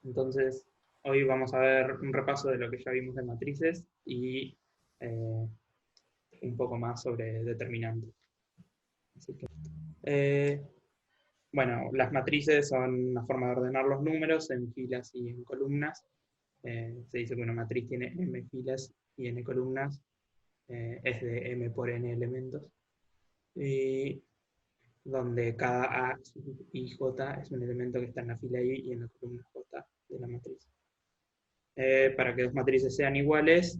Entonces, hoy vamos a ver un repaso de lo que ya vimos de matrices y un poco más sobre determinantes. Así que, eh, bueno, las matrices son una forma de ordenar los números en filas y en columnas. Se dice que una matriz tiene m filas y n columnas, es de m por n elementos, y donde cada a y j es un elemento que está en la fila i y en la columna j de la matriz. Para que dos matrices sean iguales,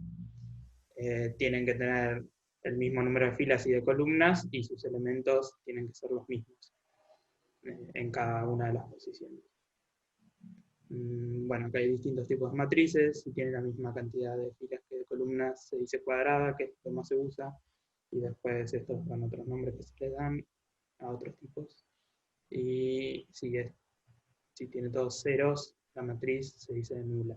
tienen que tener el mismo número de filas y de columnas, y sus elementos tienen que ser los mismos en cada una de las posiciones. Bueno, acá hay distintos tipos de matrices. Si tienen la misma cantidad de filas que de columnas, se dice cuadrada, que es lo que más se usa, y después estos son otros nombres que se le dan a otros tipos. Y si tiene todos ceros, la matriz se dice nula.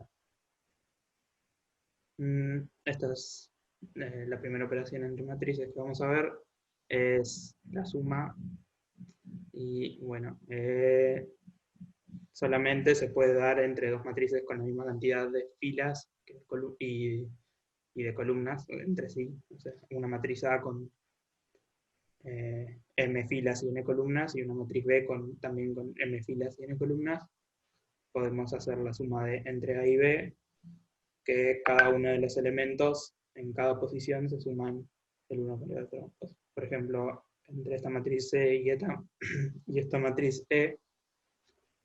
Esta es la primera operación entre matrices que vamos a ver, es la suma. Y bueno, solamente se puede dar entre dos matrices con la misma cantidad de filas y de columnas entre sí. O sea, una matriz A con m filas y n columnas, y una matriz B también con m filas y n columnas. Podemos hacer la suma entre A y B, que cada uno de los elementos en cada posición se suman el uno con el otro. Por ejemplo, entre esta matriz C y esta matriz E,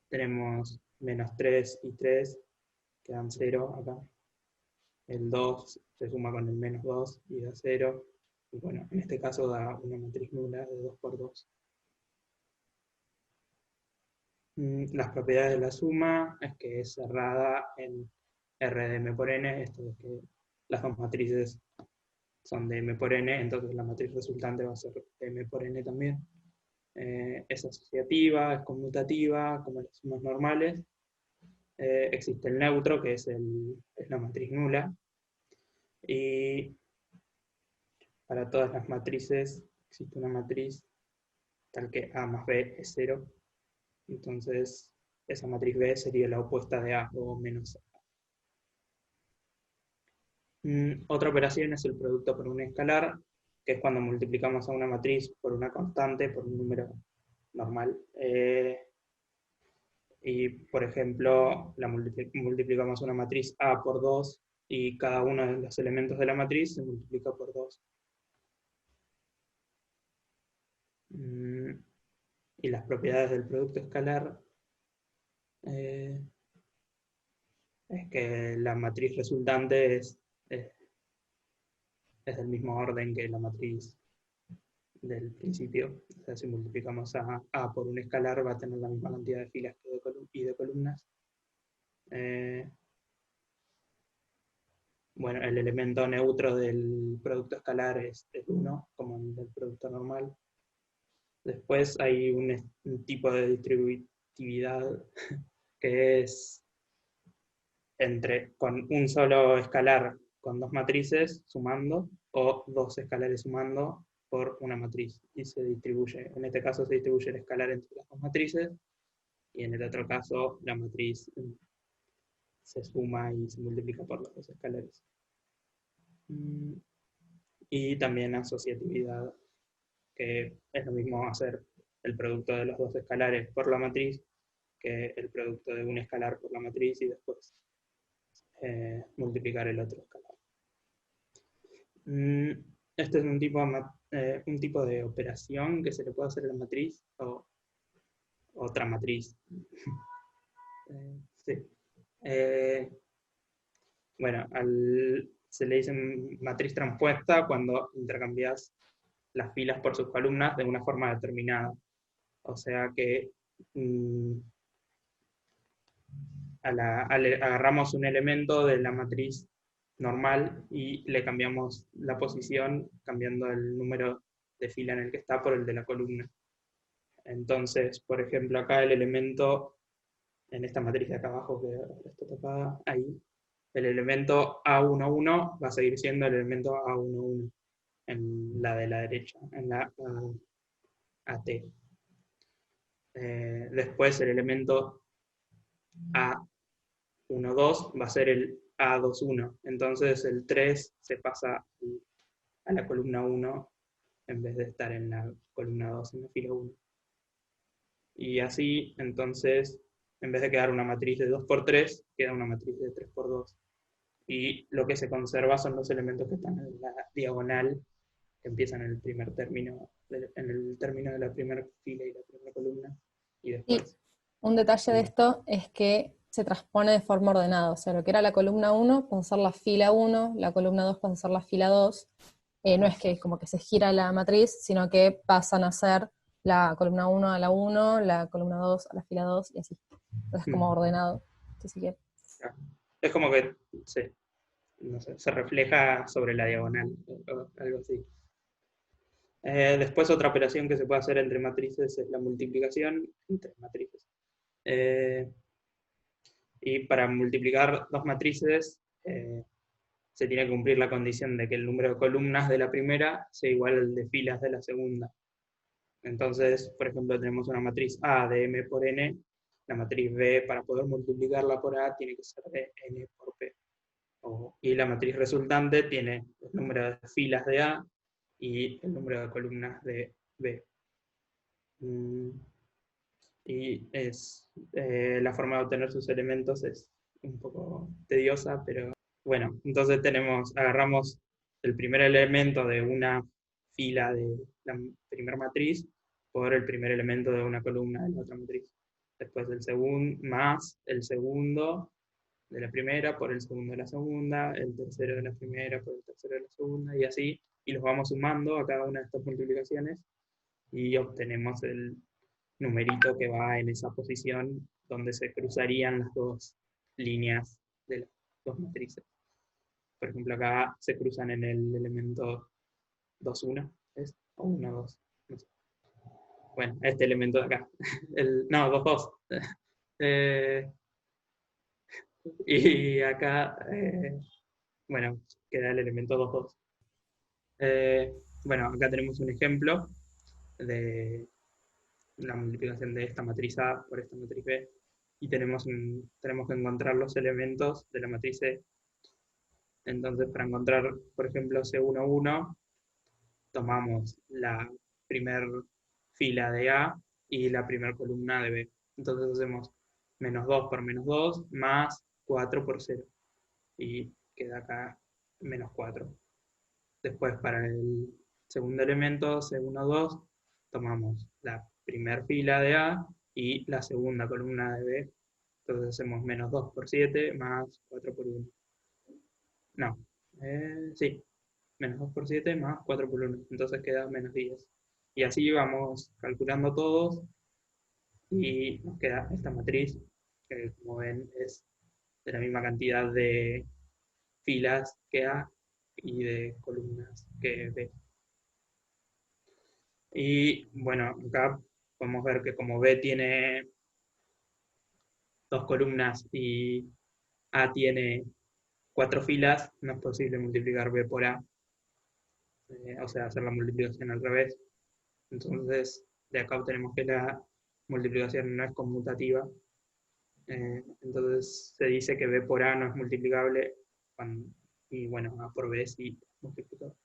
tenemos menos 3 y 3, quedan 0 acá. El 2 se suma con el menos 2 y da 0. Y bueno, en este caso da una matriz nula de 2 por 2. Las propiedades de la suma es que es cerrada en R de m por n, esto es que las dos matrices son de m por n, entonces la matriz resultante va a ser de m por n también. Es asociativa, es conmutativa, como las sumas normales. Existe el neutro, que es la matriz nula. Y para todas las matrices existe una matriz tal que A más B es 0. Entonces, esa matriz B sería la opuesta de A, o menos A. Otra operación es el producto por un escalar, que es cuando multiplicamos a una matriz por una constante, por un número normal. Y, por ejemplo, multiplicamos una matriz A por 2, y cada uno de los elementos de la matriz se multiplica por 2. Y las propiedades del producto escalar es que la matriz resultante es del mismo orden que la matriz del principio. O sea, si multiplicamos a por un escalar, va a tener la misma cantidad de filas y de columnas. Bueno, el elemento neutro del producto escalar es el 1, como el del producto normal. Después hay un tipo de distributividad que es con un solo escalar con dos matrices sumando, o dos escalares sumando por una matriz. Y se distribuye, en este caso se distribuye el escalar entre las dos matrices, y en el otro caso la matriz se suma y se multiplica por los dos escalares. Y también asociatividad, que es lo mismo hacer el producto de los dos escalares por la matriz que el producto de un escalar por la matriz y después multiplicar el otro escalar. Este es un tipo de operación que se le puede hacer a la matriz o otra matriz. Sí. Bueno, se le dice matriz transpuesta cuando intercambias las filas por sus columnas de una forma determinada. O sea que agarramos un elemento de la matriz normal y le cambiamos la posición, cambiando el número de fila en el que está por el de la columna. Entonces, por ejemplo, acá el elemento, en esta matriz de acá abajo, que ahora está tapada, ahí, el elemento A11 va a seguir siendo el elemento A11 en la de la derecha, en la AT. Después el elemento 1, 2 va a ser el A2, 1. Entonces el 3 se pasa a la columna 1 en vez de estar en la columna 2, en la fila 1. Y así, entonces, en vez de quedar una matriz de 2 por 3, queda una matriz de 3 por 2. Y lo que se conserva son los elementos que están en la diagonal, que empiezan en el primer término, en el término de la primera fila y la primera columna, y Y después. un detalle de esto es que se transpone de forma ordenada, o sea, lo que era la columna 1 pasa a ser la fila 1, la columna 2 pasa a ser la fila 2. No es que como que se gira la matriz, sino que pasan a ser la columna 1 a la 1, la columna 2 a la fila 2 y así. Entonces como ordenado, si quieres. Es como que no sé, se refleja sobre la diagonal, o algo así. Después otra operación que se puede hacer entre matrices es la multiplicación entre matrices. Y para multiplicar dos matrices se tiene que cumplir la condición de que el número de columnas de la primera sea igual al de filas de la segunda. Entonces, por ejemplo, tenemos una matriz A de M por N, la matriz B para poder multiplicarla por A tiene que ser de N por P. Y la matriz resultante tiene el número de filas de A y el número de columnas de B. Y la forma de obtener sus elementos es un poco tediosa, pero bueno, entonces agarramos el primer elemento de una fila de la primera matriz por el primer elemento de una columna de la otra matriz. Después el segundo, más el segundo de la primera por el segundo de la segunda, el tercero de la primera por el tercero de la segunda, y así, y los vamos sumando a cada una de estas multiplicaciones y obtenemos el numerito que va en esa posición donde se cruzarían las dos líneas de las dos matrices. Por ejemplo, acá se cruzan en el elemento 2, 1, ¿es? O 1, 2, no sé. Bueno, este elemento de acá. No, 2, 2. Y acá, bueno, queda el elemento 2, 2. Bueno, acá tenemos un ejemplo de la multiplicación de esta matriz A por esta matriz B, y tenemos que encontrar los elementos de la matriz C. Entonces, para encontrar, por ejemplo, C1, 1, tomamos la primer fila de A y la primera columna de B. Entonces hacemos menos 2 por menos 2 más 4 por 0. Y queda acá menos 4. Después, para el segundo elemento, C1, 2, tomamos la primera fila de A y la segunda columna de B. Entonces hacemos menos 2 por 7 más 4 por 1. No, sí, menos 2 por 7 más 4 por 1. Entonces queda menos 10. Y así vamos calculando todos y nos queda esta matriz, que como ven es de la misma cantidad de filas que A y de columnas que B. Y bueno, acá podemos ver que como B tiene dos columnas y A tiene cuatro filas, no es posible multiplicar B por A, o sea, hacer la multiplicación al revés. Entonces, de acá obtenemos que la multiplicación no es conmutativa. Entonces, se dice que B por A no es multiplicable, y bueno, A por B sí es multiplicable.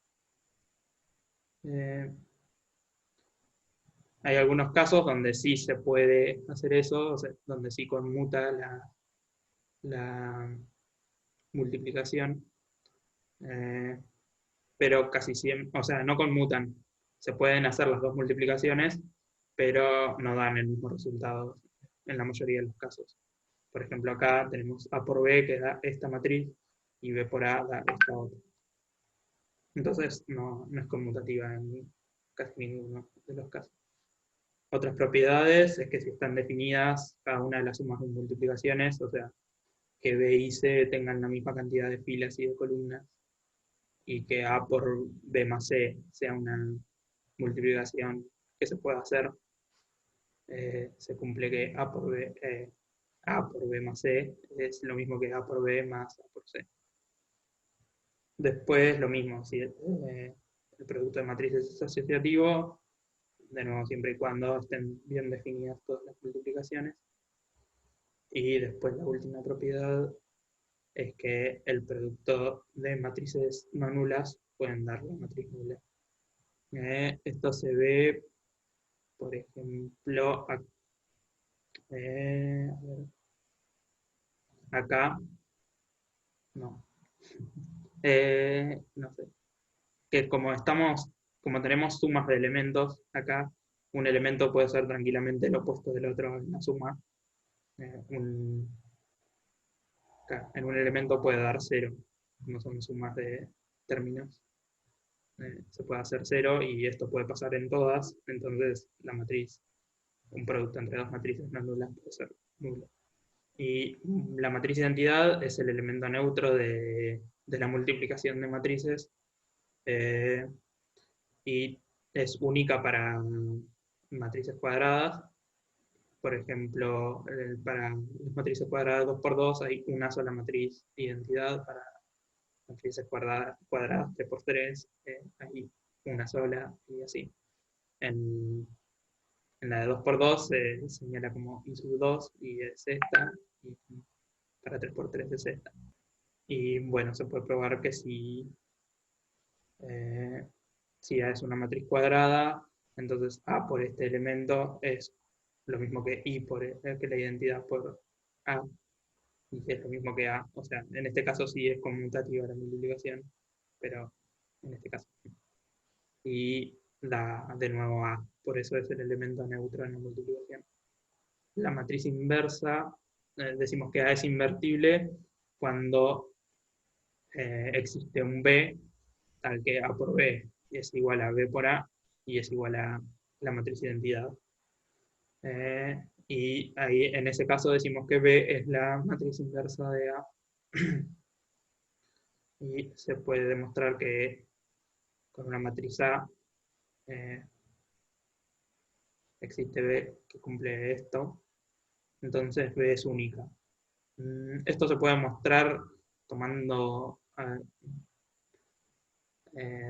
Hay algunos casos donde sí se puede hacer eso, o sea, donde sí conmuta la multiplicación, eh, pero casi siempre, o sea, no conmutan. Se pueden hacer las dos multiplicaciones, pero no dan el mismo resultado en la mayoría de los casos. Por ejemplo, acá tenemos A por B que da esta matriz y B por A da esta otra. Entonces no es conmutativa en casi ninguno de los casos. Otras propiedades es que si están definidas cada una de las sumas de multiplicaciones, o sea, que B y C tengan la misma cantidad de filas y de columnas, y que A por B más C sea una multiplicación que se pueda hacer, se cumple que A por B más C es lo mismo que A por B más A por C. Después lo mismo, si el producto de matrices es asociativo, de nuevo siempre y cuando estén bien definidas todas las multiplicaciones. Y después la última propiedad es que el producto de matrices no nulas pueden dar la matriz nula. Esto se ve, por ejemplo, a ver, acá, no, no sé, que como tenemos sumas de elementos acá, un elemento puede ser tranquilamente el opuesto del otro en la suma. Acá, en un elemento puede dar cero, no son sumas de términos. Se puede hacer cero y esto puede pasar en todas, entonces la matriz, un producto entre dos matrices no nulas puede ser nulo. Y la matriz identidad es el elemento neutro de la multiplicación de matrices, y es única para matrices cuadradas. Por ejemplo, para las matrices cuadradas 2 por 2 hay una sola matriz identidad, para matrices cuadradas 3 por 3 hay una sola, y así. En, en la de 2 por 2 se señala como i sub 2 y es esta, y para 3 por 3 es esta. Y bueno, se puede probar que eh, si A es una matriz cuadrada, entonces A por este elemento es lo mismo que I que la identidad por A, y es lo mismo que A. O sea, en este caso sí es conmutativa la multiplicación, pero en este caso no. Y da de nuevo A, por eso es el elemento neutro en la multiplicación. La matriz inversa, decimos que A es invertible cuando existe un B tal que A por B es igual a B por A y es igual a la matriz identidad. Y ahí en ese caso decimos que B es la matriz inversa de A. Y se puede demostrar que con una matriz A eh, existe B que cumple esto, entonces B es única. Esto se puede mostrar tomando,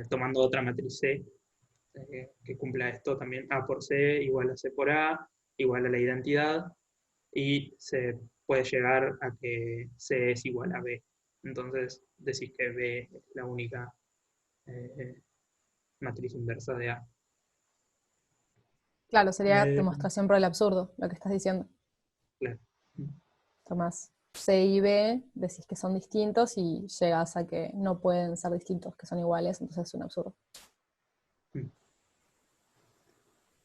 tomando otra matriz C que cumpla esto también. A por C igual a C por A, igual a la identidad, y se puede llegar a que C es igual a B. Entonces decís que B es la única eh, matriz inversa de A. Claro, sería Eh, demostración por el absurdo, lo que estás diciendo. claro. Tomás C y B, decís que son distintos y llegas a que no pueden ser distintos, que son iguales, entonces es un absurdo.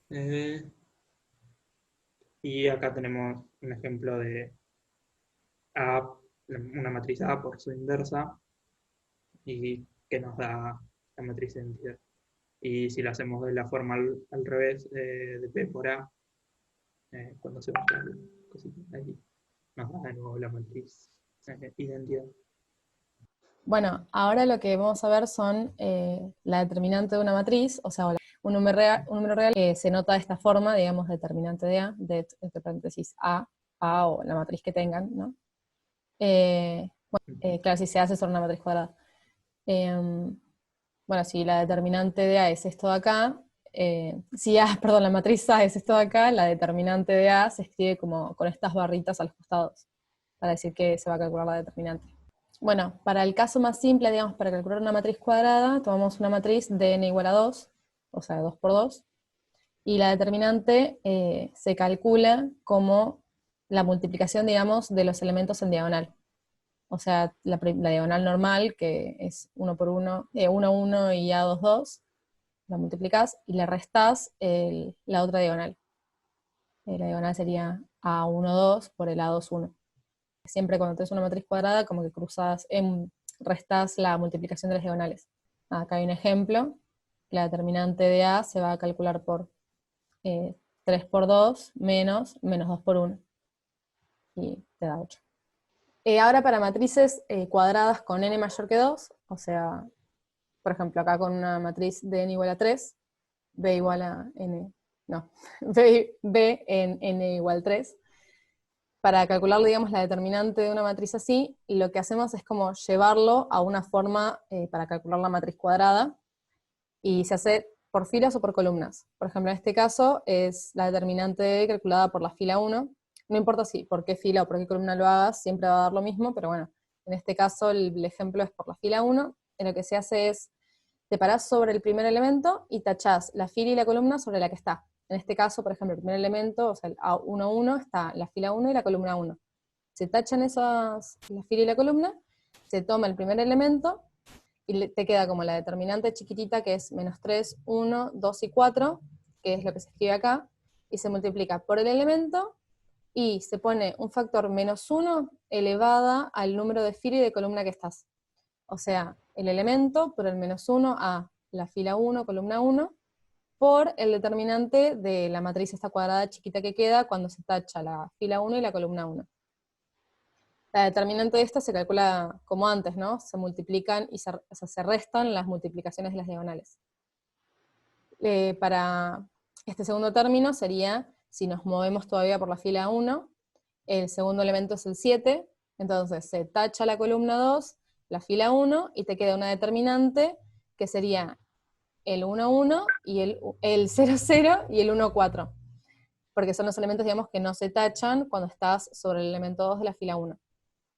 Eh, y acá tenemos un ejemplo de A, una matriz A por su inversa, y que nos da la matriz de identidad. Y si lo hacemos de la forma al revés, de P por A, cuando se baja el cosito ahí, nos da de nuevo la matriz identidad. Bueno, ahora lo que vamos a ver son la determinante de una matriz, o sea, un número real que se nota de esta forma, digamos, determinante de A, de entre paréntesis A o la matriz que tengan, ¿no? Claro, si se hace sobre una matriz cuadrada. Bueno, si la determinante de A es esto de acá, si A, perdón, la matriz A es esto de acá, la determinante de A se escribe como con estas barritas a los costados, para decir que se va a calcular la determinante. Bueno, para el caso más simple, digamos, para calcular una matriz cuadrada, tomamos una matriz de n igual a 2, o sea, 2 por 2, y la determinante se calcula como la multiplicación, digamos, de los elementos en diagonal. O sea, la diagonal normal, que es 1 por 1, 1, 1 y A 2, 2, la multiplicás y le restás la otra diagonal. La diagonal sería A1, 2 por el A2, 1. Siempre cuando tenés una matriz cuadrada, como que restás la multiplicación de las diagonales. Acá hay un ejemplo. La determinante de A se va a calcular por 3 por 2 menos 2 por 1. Y te da 8. Ahora para matrices cuadradas con n mayor que 2, o sea, por ejemplo, acá con una matriz de n igual a 3, b igual a n, no, b en n igual 3. Para calcular, digamos, la determinante de una matriz así, lo que hacemos es como llevarlo a una forma para calcular la matriz cuadrada, y se hace por filas o por columnas. Por ejemplo, en este caso es la determinante calculada por la fila 1, no importa si por qué fila o por qué columna lo hagas, siempre va a dar lo mismo, pero bueno, en este caso el ejemplo es por la fila 1, en lo que se hace es, te parás sobre el primer elemento y tachás la fila y la columna sobre la que está. En este caso, por ejemplo, el primer elemento, o sea, el A11, está la fila 1 y la columna 1. Se tachan esas, la fila y la columna, se toma el primer elemento, y te queda como la determinante chiquitita que es -3, 1, 2 y 4, que es lo que se escribe acá, y se multiplica por el elemento, y se pone un factor -1 elevada al número de fila y de columna que estás. O sea, el elemento por el -1 a la fila 1, columna 1, por el determinante de la matriz esta cuadrada chiquita que queda cuando se tacha la fila 1 y la columna 1. La determinante de esta se calcula como antes, ¿no? Se multiplican y se restan las multiplicaciones de las diagonales. Para este segundo término sería, si nos movemos todavía por la fila 1, el segundo elemento es el 7, entonces se tacha la columna 2, la fila 1, y te queda una determinante que sería el 1, 1, y el 0, 0 y el 1, 4, porque son los elementos, digamos, que no se tachan cuando estás sobre el elemento 2 de la fila 1.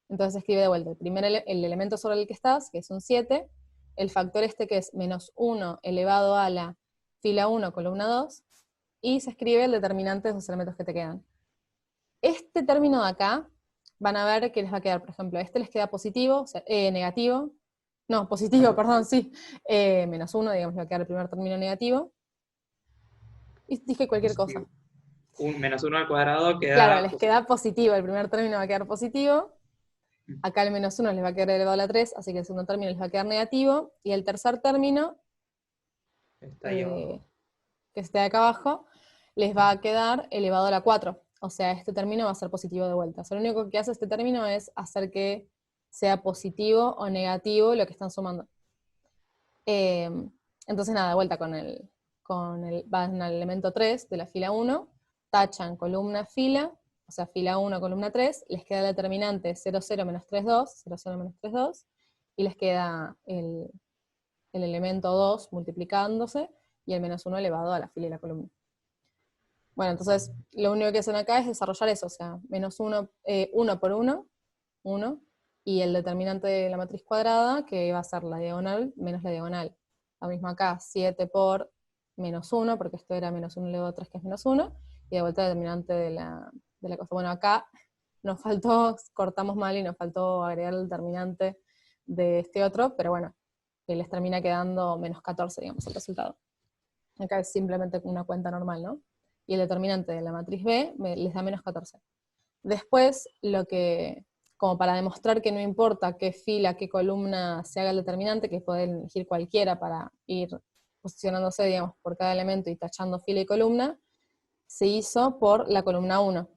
Entonces se escribe de vuelta el elemento sobre el que estás, que es un 7, el factor este que es -1 elevado a la fila 1, columna 2, y se escribe el determinante de esos elementos que te quedan. Este término de acá, van a ver que les va a quedar, por ejemplo, este les queda positivo, o sea, negativo, no, positivo, perdón, sí, -1, digamos, les va a quedar el primer término negativo, y dije cualquier cosa. Positivo. -1 al cuadrado queda... Claro, les queda positivo, el primer término va a quedar positivo, acá el -1 les va a quedar elevado a la 3, así que el segundo término les va a quedar negativo, y el tercer término, Está ahí abajo. que esté acá abajo, les va a quedar elevado a la 4. O sea, este término va a ser positivo de vuelta. O sea, lo único que hace este término es hacer que sea positivo o negativo lo que están sumando. Entonces, nada, de vuelta van al elemento 3 de la fila 1, tachan columna, fila, o sea, fila 1, columna 3, les queda el determinante 0, 0, menos 3, 2, 0, 0, menos 3, 2, y les queda el elemento 2 multiplicándose, y el -1 elevado a la fila y la columna. Bueno, entonces lo único que hacen acá es desarrollar eso, o sea, -1, 1 por 1, 1, y el determinante de la matriz cuadrada, que va a ser la diagonal menos la diagonal. Lo mismo acá, 7 por -1, porque esto era -1 elevado a 3, que es -1, y de vuelta el determinante de la cosa. Bueno, acá nos faltó, cortamos mal y nos faltó agregar el determinante de este otro, pero bueno, que les termina quedando -14, digamos, el resultado. Acá es simplemente una cuenta normal, ¿no? Y el determinante de la matriz B les da -14. Después, como para demostrar que no importa qué fila, qué columna se haga el determinante, que pueden elegir cualquiera para ir posicionándose, digamos, por cada elemento y tachando fila y columna, se hizo por la columna 1.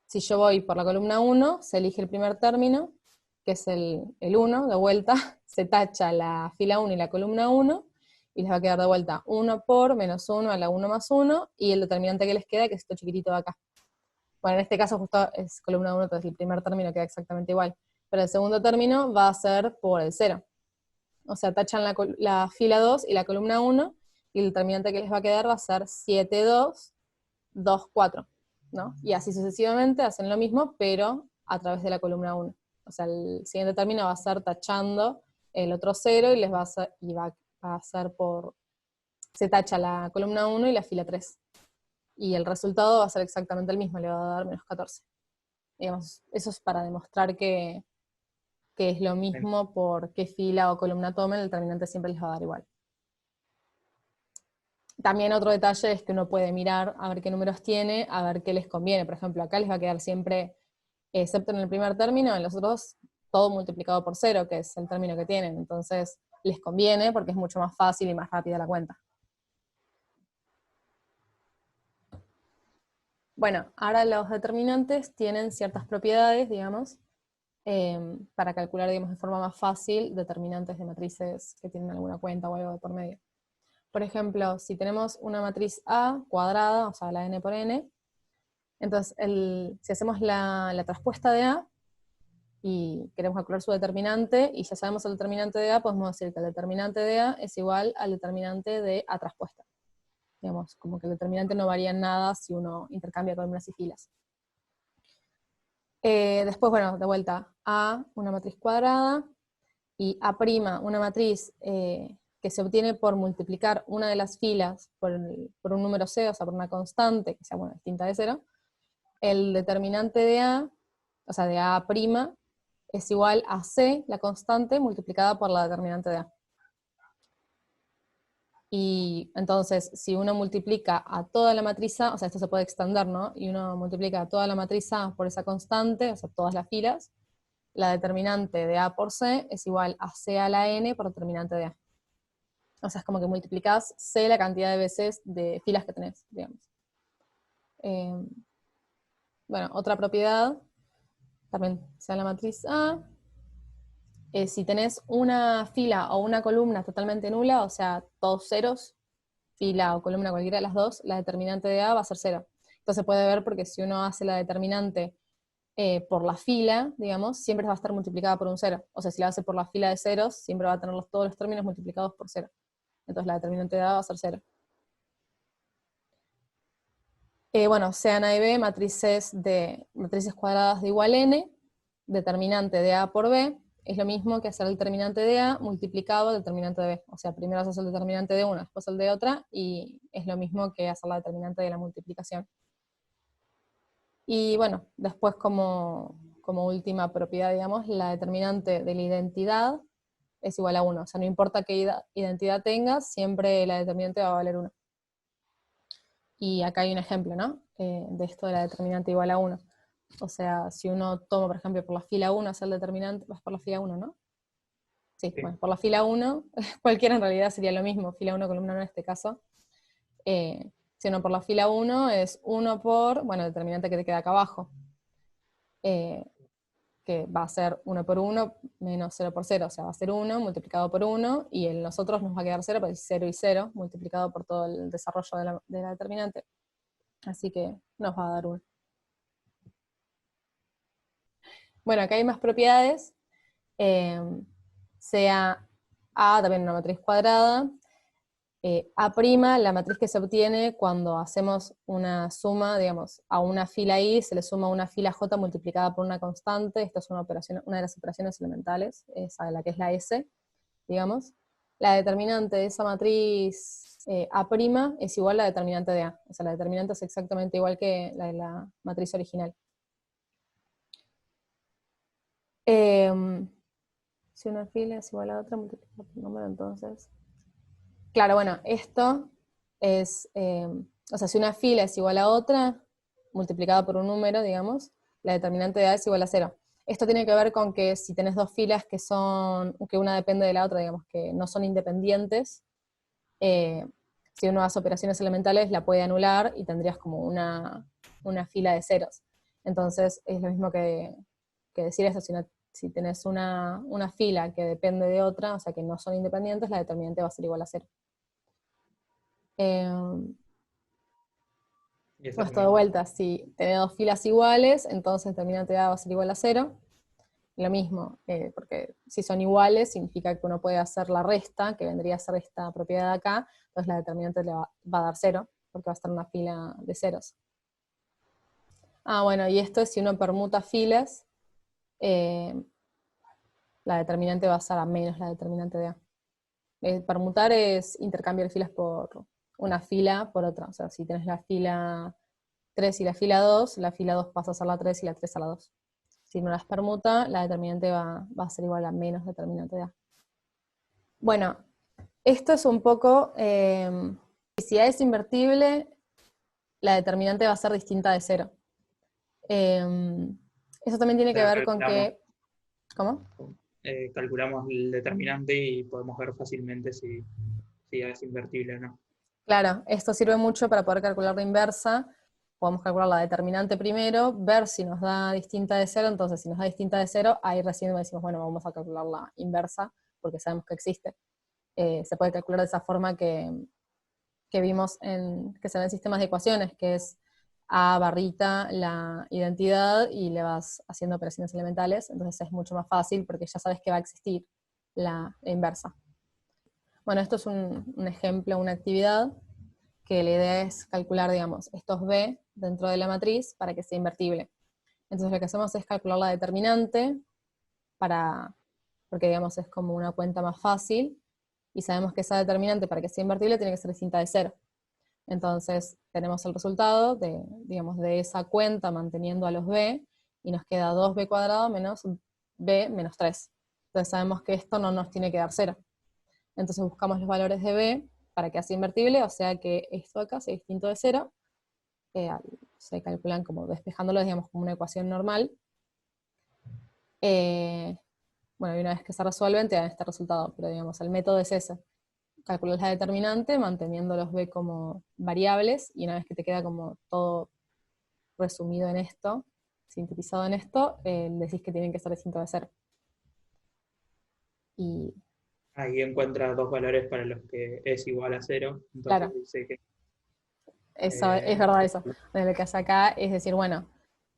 Si yo voy por la columna 1, se elige el primer término, que es el 1, de vuelta, se tacha la fila 1 y la columna 1, y les va a quedar de vuelta 1 por -1 a la 1 más 1, y el determinante que les queda, que es esto chiquitito de acá. Bueno, en este caso justo es columna 1, entonces el primer término queda exactamente igual. Pero el segundo término va a ser por el 0. O sea, tachan la fila 2 y la columna 1, y el determinante que les va a quedar va a ser 7, 2, 2, 4. ¿No? Y así sucesivamente hacen lo mismo, pero a través de la columna 1. O sea, el siguiente término va a ser tachando el otro 0 y les va a ser se tacha la columna 1 y la fila 3. Y el resultado va a ser exactamente el mismo, le va a dar -14. Digamos, eso es para demostrar que es lo mismo por qué fila o columna tomen, el determinante siempre les va a dar igual. También otro detalle es que uno puede mirar a ver qué números tiene, a ver qué les conviene. Por ejemplo, acá les va a quedar siempre, excepto en el primer término, en los otros todo multiplicado por 0, que es el término que tienen. Entonces les conviene porque es mucho más fácil y más rápida la cuenta. Bueno, ahora los determinantes tienen ciertas propiedades, digamos, para calcular, digamos, de forma más fácil determinantes de matrices que tienen alguna cuenta o algo de por medio. Por ejemplo, si tenemos una matriz A cuadrada, o sea, la n por n, entonces si hacemos la traspuesta de A y queremos calcular su determinante, y ya sabemos el determinante de A, podemos decir que el determinante de A es igual al determinante de A traspuesta. digamos, como que el determinante no varía en nada si uno intercambia columnas y filas. Después, bueno, de vuelta, A, una matriz cuadrada, y A', una matriz que se obtiene por multiplicar una de las filas por un número C, o sea, por una constante, que sea, bueno, distinta de 0, el determinante de A, o sea, de A', es igual a C, la constante, multiplicada por la determinante de A. Y entonces, si uno multiplica a toda la matriz A, o sea, esto se puede extender, ¿no? Y uno multiplica a toda la matriz A por esa constante, o sea, todas las filas, la determinante de A por C es igual a C a la N por determinante de A. O sea, es como que multiplicás C la cantidad de veces de filas que tenés, digamos. Bueno, otra propiedad, también sea la matriz A, si tenés una fila o una columna totalmente nula, o sea, todos ceros, fila o columna cualquiera de las dos, la determinante de A va a ser 0. Esto se puede ver porque si uno hace la determinante por la fila, digamos, siempre va a estar multiplicada por un 0. O sea, si la hace por la fila de ceros, siempre va a tener todos los términos multiplicados por 0. Entonces la determinante de A va a ser 0. Bueno, sean A y B, matrices cuadradas de igual n, determinante de A por B, es lo mismo que hacer el determinante de A multiplicado al determinante de B. O sea, primero haces el determinante de una, después el de otra, y es lo mismo que hacer la determinante de la multiplicación. Y bueno, después como última propiedad, digamos, la determinante de la identidad es igual a 1. O sea, no importa qué identidad tengas, siempre la determinante va a valer 1. Y acá hay un ejemplo, ¿no? De esto de la determinante igual a 1. O sea, si uno toma, por ejemplo, por la fila 1 es el determinante, vas por la fila 1, ¿no? Sí, bueno, por la fila 1, cualquiera en realidad sería lo mismo, fila 1, columna 1 en este caso. Si uno por la fila 1 es 1 por, bueno, el determinante que te queda acá abajo, que va a ser 1 por 1 menos 0 por 0, o sea, va a ser 1 multiplicado por 1, y en nosotros nos va a quedar 0, porque es 0 y 0, multiplicado por todo el desarrollo de la determinante. Así que nos va a dar 1. Bueno, acá hay más propiedades. Sea A también una matriz cuadrada. A', la matriz que se obtiene cuando hacemos una suma, digamos, a una fila I se le suma una fila J multiplicada por una constante. Esta es una de las operaciones elementales, esa la que es la S, digamos. La determinante de esa matriz A' es igual a la determinante de A. O sea, la determinante es exactamente igual que la de la matriz original. Si una fila es igual a otra, multiplicada por número, entonces... Claro, bueno, esto es, o sea, si una fila es igual a otra, multiplicada por un número, digamos, la determinante de A es igual a 0. Esto tiene que ver con que si tenés dos filas que una depende de la otra, digamos, que no son independientes, si uno hace operaciones elementales la puede anular y tendrías como una fila de ceros. Entonces es lo mismo que decir eso, si tenés una fila que depende de otra, o sea que no son independientes, la determinante va a ser igual a 0. Bueno, esto de vuelta, si tenés dos filas iguales, entonces el determinante de A va a ser igual a 0. Lo mismo, porque si son iguales, significa que uno puede hacer la resta, que vendría a ser esta propiedad de acá, entonces la determinante le va a dar 0, porque va a estar una fila de ceros. Ah, bueno, y esto es si uno permuta filas, la determinante va a ser a menos la determinante de A. Permutar es intercambiar filas por una fila por otra. O sea, si tenés la fila 3 y la fila 2 pasa a ser la 3 y la 3 a la 2. Si no las permuta, la determinante va a ser igual a menos determinante de A. Bueno, esto es un poco, si A es invertible, la determinante va a ser distinta de 0. Eso también tiene que ver con que... ¿Cómo? Calculamos el determinante y podemos ver fácilmente si es invertible o no. Claro, esto sirve mucho para poder calcular la inversa. Podemos calcular la determinante primero, ver si nos da distinta de 0, entonces si nos da distinta de 0, ahí recién decimos, bueno, vamos a calcular la inversa, porque sabemos que existe. Se puede calcular de esa forma que vimos que se ven sistemas de ecuaciones, que es A barrita la identidad y le vas haciendo operaciones elementales, entonces es mucho más fácil porque ya sabes que va a existir la inversa. Bueno, esto es un ejemplo, una actividad que la idea es calcular, digamos, estos B dentro de la matriz para que sea invertible. Entonces lo que hacemos es calcular la determinante porque digamos es como una cuenta más fácil, y sabemos que esa determinante para que sea invertible tiene que ser distinta de 0. Entonces tenemos el resultado digamos, de esa cuenta manteniendo a los b, y nos queda 2b cuadrado menos b menos 3. Entonces sabemos que esto no nos tiene que dar 0. Entonces buscamos los valores de b para que sea invertible, o sea que esto acá sea distinto de 0. Se calculan como despejándolo, digamos, como una ecuación normal. Bueno, y una vez que se resuelven te dan este resultado, pero digamos, el método es ese. Calculas la determinante manteniendo los b como variables, y una vez que te queda como todo resumido en esto, sintetizado en esto, decís que tienen que ser distintos de 0. Y Ahí encuentra dos valores para los que es igual a 0, entonces claro, dice que eso, es verdad eso. De lo que hace acá es decir, bueno,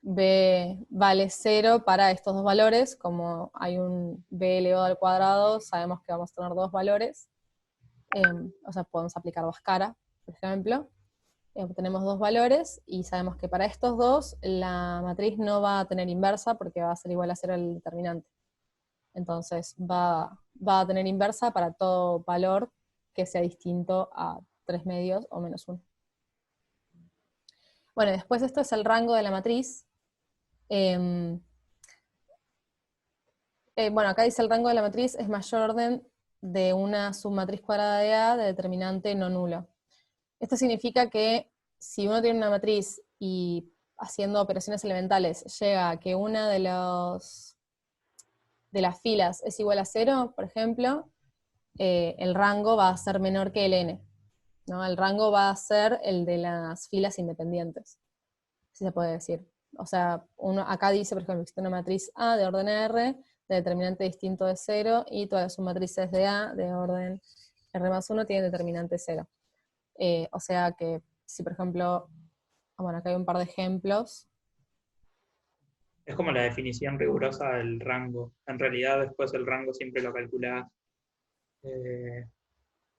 b vale 0 para estos dos valores, como hay un b elevado al cuadrado, sabemos que vamos a tener dos valores, o sea, podemos aplicar Bhaskara, por ejemplo. Tenemos dos valores, y sabemos que para estos dos la matriz no va a tener inversa porque va a ser igual a 0 el determinante. Entonces va a tener inversa para todo valor que sea distinto a 3 medios o menos 1. Bueno, después esto es el rango de la matriz. Bueno, acá dice el rango de la matriz es mayor orden de una submatriz cuadrada de A de determinante no nulo. Esto significa que si uno tiene una matriz y haciendo operaciones elementales llega a que una de las filas es igual a 0, por ejemplo, el rango va a ser menor que el n, ¿no? El rango va a ser el de las filas independientes, si se puede decir. O sea, acá dice, por ejemplo, existe una matriz A de orden R, de determinante distinto de 0, y todas sus matrices de A de orden R más 1 tienen determinante 0. O sea que si, por ejemplo, bueno, acá hay un par de ejemplos. es como la definición rigurosa del rango. En realidad después el rango siempre lo calculás eh,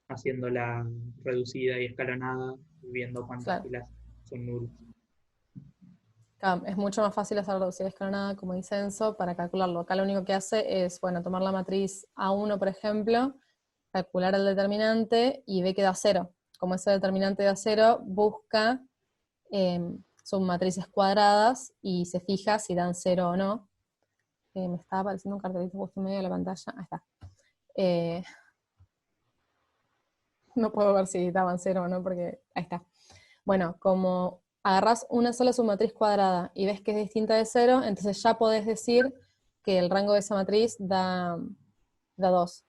haciéndola reducida y escalonada, y viendo cuántas Claro, filas son nulas. es mucho más fácil hacer reducir escalonada, como dice Enzo, para calcularlo. Acá lo único que hace es, bueno, tomar la matriz A1, por ejemplo, calcular el determinante y ve que da 0. Como ese determinante da 0, busca submatrices cuadradas y se fija si dan 0 o no. Me estaba apareciendo un cartelito justo en medio de la pantalla. Ahí está. Eh, no puedo ver si daban 0 o no, porque ahí está. Bueno, como agarrás una sola submatriz cuadrada y ves que es distinta de 0, entonces ya podés decir que el rango de esa matriz da 2.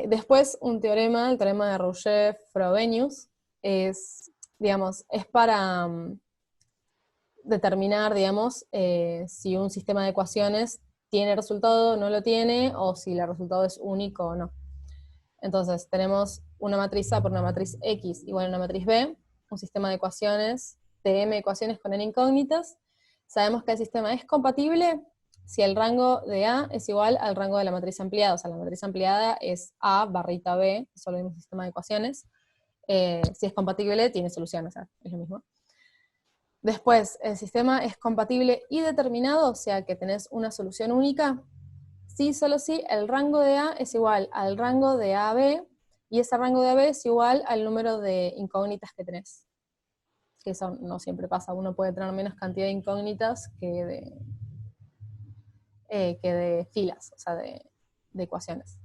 Después, un teorema, el teorema de Rouget-Frobenius, digamos, es para determinar, digamos, si un sistema de ecuaciones tiene resultado, no lo tiene, o si el resultado es único o no. Entonces, tenemos una matriz A por una matriz X igual a una matriz B, un sistema de ecuaciones, de M ecuaciones con N incógnitas. Sabemos que el sistema es compatible si el rango de A es igual al rango de la matriz ampliada. O sea, la matriz ampliada es A barrita B, solo el mismo sistema de ecuaciones. Si es compatible, tiene solución, o sea, es lo mismo. Después, el sistema es compatible y determinado, o sea que tenés una solución única, sí, solo si el rango de A es igual al rango de AB, y ese rango de AB es igual al número de incógnitas que tenés. Que eso no siempre pasa, uno puede tener menos cantidad de incógnitas que de filas, o sea, de ecuaciones.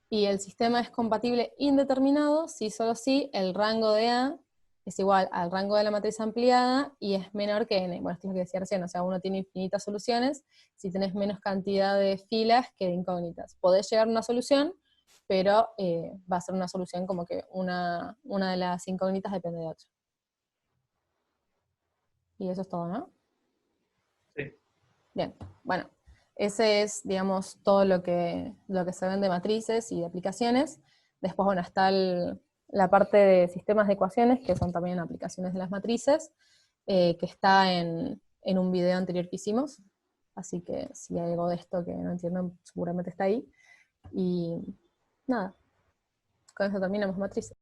Y el sistema es compatible indeterminado si solo si el rango de A es igual al rango de la matriz ampliada y es menor que n. Bueno, esto es lo que decía recién, o sea, uno tiene infinitas soluciones si tenés menos cantidad de filas que de incógnitas. Podés llegar a una solución, pero va a ser una solución como que una de las incógnitas depende de otra. Y eso es todo, ¿no? Sí. Bien, bueno, ese es, digamos, todo lo que se ven de matrices y de aplicaciones. Después, bueno, está la parte de sistemas de ecuaciones, que son también aplicaciones de las matrices, que está en un video anterior que hicimos. Así que si hay algo de esto que no entiendan, seguramente está ahí. Y nada, con eso terminamos matrices.